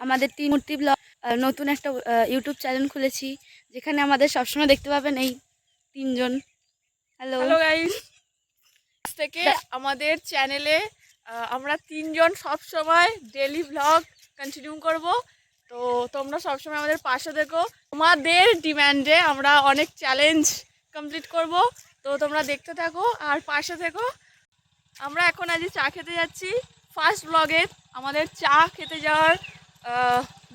আমাদের তিন মূর্তি ব্লগ নতুন একটা ইউটিউব চ্যানেল খুলেছি, যেখানে আমাদের সবসময় দেখতে পাবেন এই তিনজন। হ্যালো গাইস, থেকে আমাদের চ্যানেলে আমরা তিনজন সবসময় ডেলি ব্লগ কন্টিনিউ করব। তো তোমরা সবসময় আমাদের পাশে দেখো। তোমাদের ডিম্যান্ডে আমরা অনেক চ্যালেঞ্জ কমপ্লিট করব, তো তোমরা দেখতে থাকো আর পাশে থেকো। আমরা এখন আজ চা খেতে যাচ্ছি। ফার্স্ট ব্লগে আমাদের চা খেতে যাওয়ার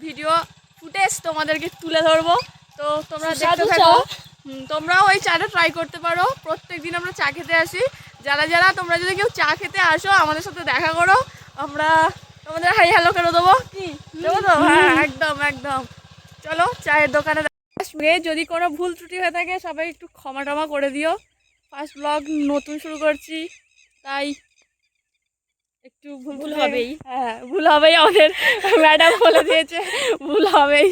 ভিডিও ফুটেজ তোমাদেরকে তুলে ধরবো, তো তোমরা দেখতে থাকো। তোমরাও ওই চাটা ট্রাই করতে পারো। প্রত্যেক দিন আমরা চা খেতে আসি। যারা তোমরা যদি কেউ চা খেতে আসো আমাদের সাথে দেখা করো, আমরা তোমাদের হাই হ্যালো করে দেবো। কি দেবো তো? হ্যাঁ, একদম একদম। চলো চায়ের দোকানে। যদি কোনো ভুল ত্রুটি হয়ে থাকে সবাই একটু ক্ষমা টমা করে দিও। ফার্স্ট ব্লগ নতুন শুরু করছি, তাই একটু ভুল হবেই। হ্যাঁ, ভুল হবেই। আমাদের ম্যাডাম বলে দিয়েছে ভুল হবেই।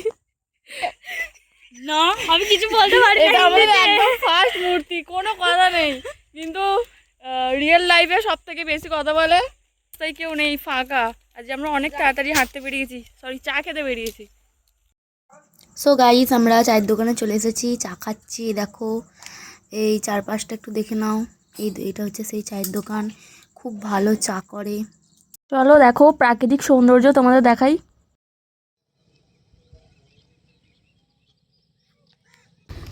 না, আমি কিছু বলতে পারি এটা আমাদের একদম ফার্স্ট মূর্তি, কোনো কথা নেই, কিন্তু রিয়েল লাইফে সব থেকে বেশি কথা বলে। তাই কেউ নেই, ফাঁকা। আজ আমরা অনেক তাড়াতাড়ি হাঁটতে বেরিয়েছি, সরি চা খেতে বেরিয়েছি। সো গাইস, আমরা চায়ের দোকানে চলে এসেছি, চা খাচ্ছি। দেখো এই চারপাশটা একটু দেখে নাও। এটা হচ্ছে সেই চায়ের দোকান, খুব ভালো চা করে। চলো দেখো প্রাকৃতিক সৌন্দর্য তোমাদের দেখাই।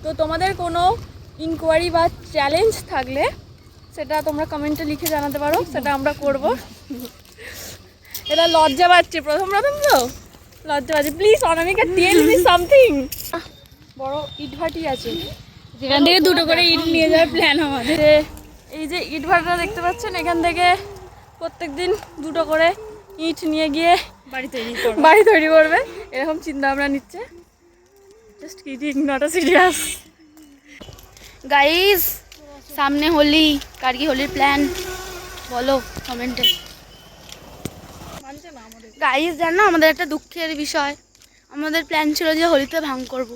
তো তোমাদের কোনো ইনকোয়ারি বা চ্যালেঞ্জ থাকলে সেটা তোমরা কমেন্টে লিখে জানাতে পারো, সেটা আমরা করব। এটা লজ্জা পাচ্ছে, প্রথম তো লজ্জা পাচ্ছে। Please Anamika, tell me something. বড় ইট ভাটি আছে, যেখান থেকে দুটো করে ইট নিয়ে যাওয়ার প্ল্যান আমাদের। এই যে ইট ভাটিটা দেখতে পাচ্ছেন, এখান থেকে প্রত্যেক দিন দুটো করে ইট নিয়ে গিয়ে বাড়ি তৈরি করবে, এরকম চিন্তা ভাবনা নিচ্ছে। Just kidding, not a serious. Guys, সামনে হোলি, কার কি হোলির প্ল্যান বলো কমেন্টে। গাইস, জানো আমাদের একটা দুঃখের বিষয়, আমাদের প্ল্যান ছিল যে হোলিতে ভাঙ করব,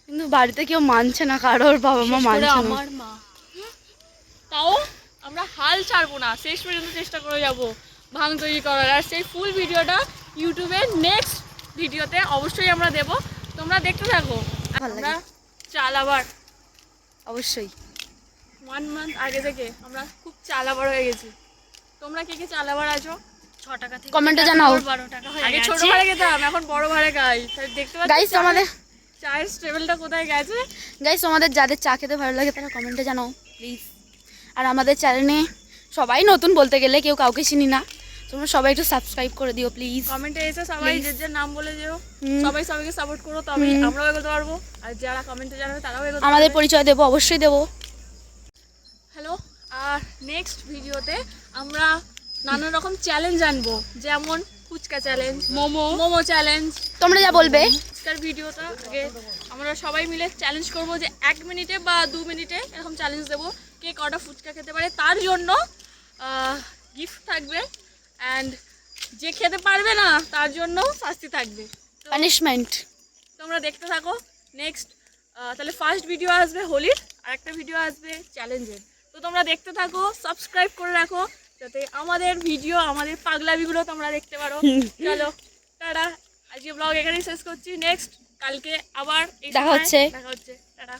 কিন্তু বাড়িতে কেউ মানছে না, কারোর বাবা মা মানছে না। আমার মা। তাও আমরা হাল ছাড়বো না, শেষ পর্যন্ত চেষ্টা করে যাব ভাঙ তৈরি করার। আর সেই ফুল ভিডিওটা ইউটিউবে নেক্সট ভিডিওতে অবশ্যই আমরা দেব, তোমরা দেখতে থাকো। আমরা চাল আবার অবশ্যই 1 মান্থ আগে থেকে আমরা খুব চাল আবার হয়ে গেছি। তোমরা কে কে চাল আবার আছো? 6 টাকা থেকে কমেন্টে জানাও। 12 টাকা হয়ে গেছে। আগে ছোট ভাড়ে খেতাম, এখন বড় ভাড়ে খাই। দেখতে পাচ্ছ গাইস আমাদের চায়ের টেবিলটা কোথায় গেছে। গাইস, আমাদের যাদের চা খেতে ভালো লাগে তারা কমেন্টে জানাও প্লিজ। আর আমাদের চ্যানেলে সবাই নতুন, বলতে গেলে কেউ কাউকে চিনি না, তোমরা সবাই একটু সাবস্ক্রাইব করে দিও প্লিজ। কমেন্টে এসে সবাই যে নাম বলে যেও, সবাই সবাইকে সাপোর্ট করো, তবেই আমরাও এগোতে পারবো। আর যারা কমেন্টে জানাবে তারাও এগোতে পারবে। আমাদের পরিচয় দেবো, অবশ্যই দেবো। হ্যালো। আর নেক্সট ভিডিওতে আমরা নানা রকম চ্যালেঞ্জ আনবো, যেমন ফুচকা চ্যালেঞ্জ, মোমো চ্যালেঞ্জ, তোমরা যা বলবে। ফুচকার ভিডিওটা আগে আমরা সবাই মিলে চ্যালেঞ্জ করবো যে 1 মিনিটে বা 2 মিনিটে এরকম চ্যালেঞ্জ দেবো, কে কটা ফুচকা খেতে পারে। তার জন্য গিফট থাকবে, অ্যান্ড যে খেতে পারবে না তার জন্য শাস্তি থাকবে, পানিশমেন্ট। তোমরা দেখতে থাকো। নেক্সট তাহলে ফার্স্ট ভিডিও আসবে হোলির, আর একটা ভিডিও আসবে চ্যালেঞ্জের। তো তোমরা দেখতে থাকো, সাবস্ক্রাইব করে রাখো, যাতে আমাদের ভিডিও, আমাদের পাগলামিগুলো তোমরা দেখতে পারো। চলো টাটা, আজকে ব্লগ এখানেই শেষ করছি। নেক্সট কালকে আবার দেখা হচ্ছে। টাটা।